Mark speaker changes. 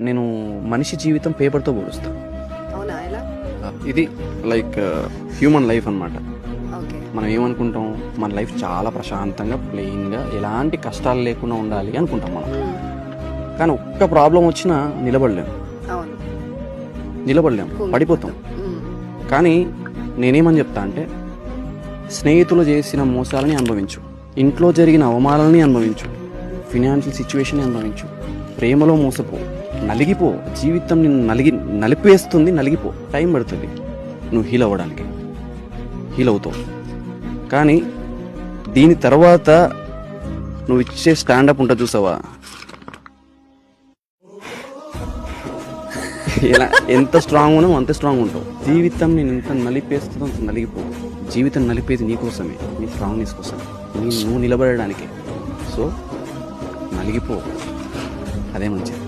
Speaker 1: నేను మనిషి జీవితం పేపర్తో పోలుస్తాను.
Speaker 2: అవునా, ఎలా?
Speaker 1: ఇది లైక్ హ్యూమన్ లైఫ్ అన్నమాట.
Speaker 2: ఓకే.
Speaker 1: మనం ఏమనుకుంటాం, మన లైఫ్ చాలా ప్రశాంతంగా ప్లెయిన్గా ఎలాంటి కష్టాలు లేకుండా ఉండాలి అనుకుంటాం మనం. కానీ ఒక్క ప్రాబ్లం వచ్చినా నిలబడలేము,
Speaker 2: అవును,
Speaker 1: పడిపోతాం. కానీ నేనేమని చెప్తా అంటే, స్నేహితులు చేసిన మోసాలని అనుభవించు, ఇంట్లో జరిగిన అవమానాలని అనుభవించు, ఫినాన్షియల్ సిచ్యువేషన్ అనుభవించు, ప్రేమలో మోసపో, నలిగిపో. జీవితం నిన్ను నలిపేస్తుంది, నలిగిపో. టైం పడుతుంది నువ్వు హీల్ అవ్వడానికి, హీల్ అవుతావు. కానీ దీని తర్వాత నువ్వు ఇచ్చే స్టాండప్ ఉంటుంది చూసావా, ఎలా ఎంత స్ట్రాంగ్ ఉన్నావు అంత స్ట్రాంగ్ ఉంటావు. జీవితం నేను ఎంత నలిపేస్తుందో అంత నలిగిపో. జీవితం నలిపేది నీకోసమే, నీ స్ట్రాంగ్నెస్ కోసమే, నువ్వు నిలబడడానికి. సో నలిగిపో, అదే మంచిది.